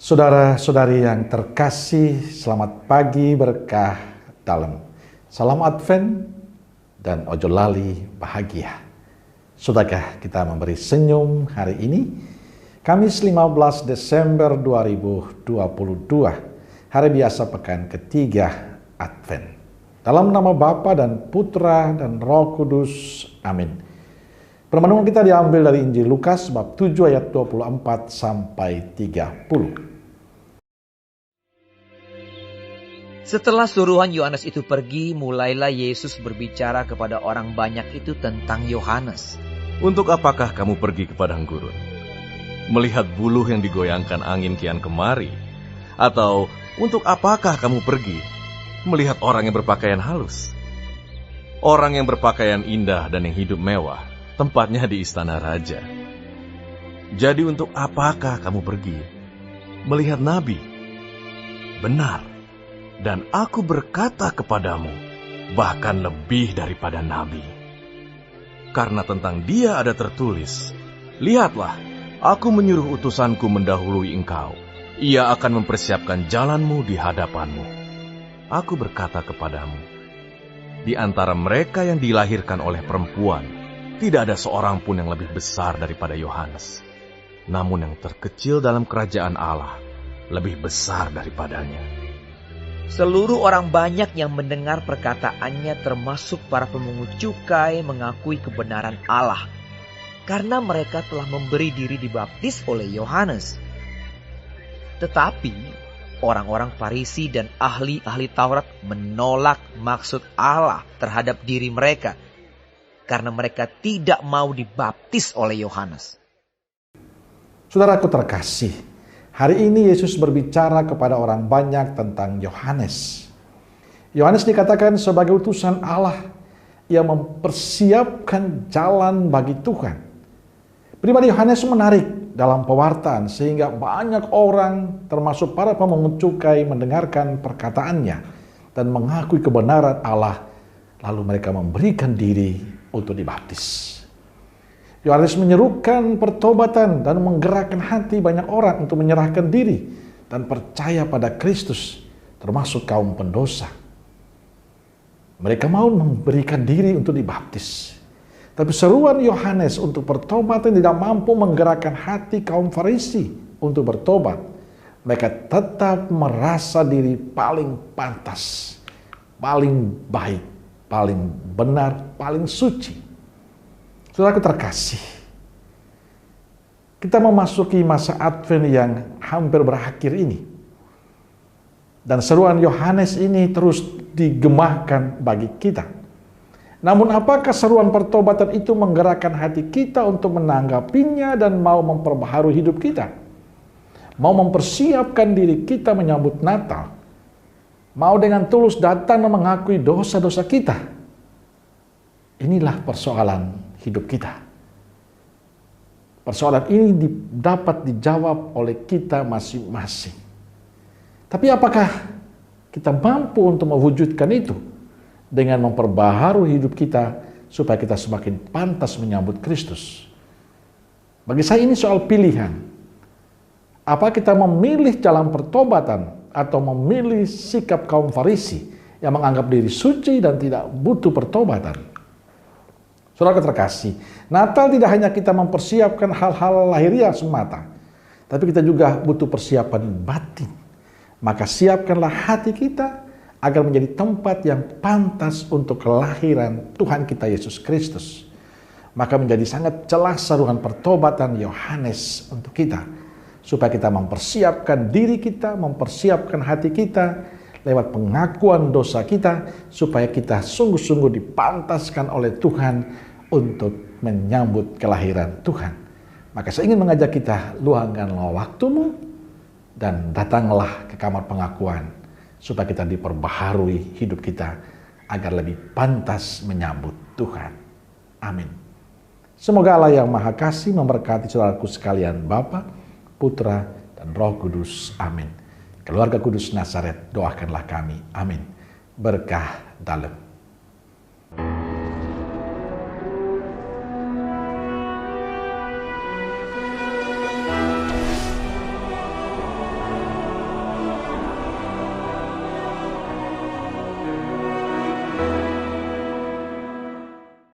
Saudara-saudari yang terkasih, selamat pagi berkah dalam. Salam Advent dan ojo lali bahagia. Sudahkah kita memberi senyum hari ini? Kamis 15 Desember 2022, hari biasa pekan ketiga Advent. Dalam nama Bapa dan Putra dan Roh Kudus, amin. Permenungan kita diambil dari Injil Lukas bab 7 ayat 24 sampai 30. Setelah suruhan Yohanes itu pergi, mulailah Yesus berbicara kepada orang banyak itu tentang Yohanes. Untuk apakah kamu pergi ke padang gurun? Melihat buluh yang digoyangkan angin kian kemari? Atau untuk apakah kamu pergi? Melihat orang yang berpakaian halus? Orang yang berpakaian indah dan yang hidup mewah, tempatnya di istana raja. Jadi untuk apakah kamu pergi? Melihat nabi? Benar. Dan aku berkata kepadamu, bahkan lebih daripada nabi. Karena tentang dia ada tertulis, lihatlah, aku menyuruh utusanku mendahului engkau. Ia akan mempersiapkan jalanmu di hadapanmu. Aku berkata kepadamu, di antara mereka yang dilahirkan oleh perempuan, tidak ada seorang pun yang lebih besar daripada Yohanes. Namun yang terkecil dalam kerajaan Allah, lebih besar daripadanya. Seluruh orang banyak yang mendengar perkataannya, termasuk para pemungut cukai, mengakui kebenaran Allah, karena mereka telah memberi diri dibaptis oleh Yohanes. Tetapi orang-orang Farisi dan ahli-ahli Taurat menolak maksud Allah terhadap diri mereka, karena mereka tidak mau dibaptis oleh Yohanes. Saudaraku terkasih, hari ini Yesus berbicara kepada orang banyak tentang Yohanes. Yohanes dikatakan sebagai utusan Allah yang mempersiapkan jalan bagi Tuhan. Pribadi Yohanes menarik dalam pewartaan sehingga banyak orang termasuk para pemungut cukai mendengarkan perkataannya dan mengakui kebenaran Allah, lalu mereka memberikan diri untuk dibaptis. Yohanes menyerukan pertobatan dan menggerakkan hati banyak orang untuk menyerahkan diri dan percaya pada Kristus, termasuk kaum pendosa. Mereka mau memberikan diri untuk dibaptis. Tapi seruan Yohanes untuk pertobatan tidak mampu menggerakkan hati kaum Farisi untuk bertobat. Mereka tetap merasa diri paling pantas, paling baik, paling benar, paling suci. Saudaraku terkasih, kita memasuki masa Advent yang hampir berakhir ini. Dan seruan Yohanes ini terus digemahkan bagi kita. Namun apakah seruan pertobatan itu menggerakkan hati kita untuk menanggapinya dan mau memperbaharui hidup kita? Mau mempersiapkan diri kita menyambut Natal? Mau dengan tulus datang dan mengakui dosa-dosa kita? Inilah persoalan hidup kita. Persoalan ini dapat dijawab oleh kita masing-masing. Tapi apakah kita mampu untuk mewujudkan itu dengan memperbaharui hidup kita supaya kita semakin pantas menyambut Kristus? Bagi saya ini soal pilihan. Apa kita memilih jalan pertobatan atau memilih sikap kaum Farisi yang menganggap diri suci dan tidak butuh pertobatan? Saudara terkasih, Natal tidak hanya kita mempersiapkan hal-hal lahiriah semata, tapi kita juga butuh persiapan batin. Maka siapkanlah hati kita agar menjadi tempat yang pantas untuk kelahiran Tuhan kita Yesus Kristus. Maka menjadi sangat jelas seruan pertobatan Yohanes untuk kita, supaya kita mempersiapkan diri kita, mempersiapkan hati kita lewat pengakuan dosa kita, supaya kita sungguh-sungguh dipantaskan oleh Tuhan untuk menyambut kelahiran Tuhan. Maka saya ingin mengajak kita, luangkanlah waktumu dan datanglah ke kamar pengakuan, supaya kita diperbaharui hidup kita agar lebih pantas menyambut Tuhan. Amin. Semoga Allah yang Maha Kasih memberkati saudaraku sekalian, Bapa, Putra, dan Roh Kudus. Amin. Keluarga Kudus Nazaret, doakanlah kami. Amin. Berkah dalam.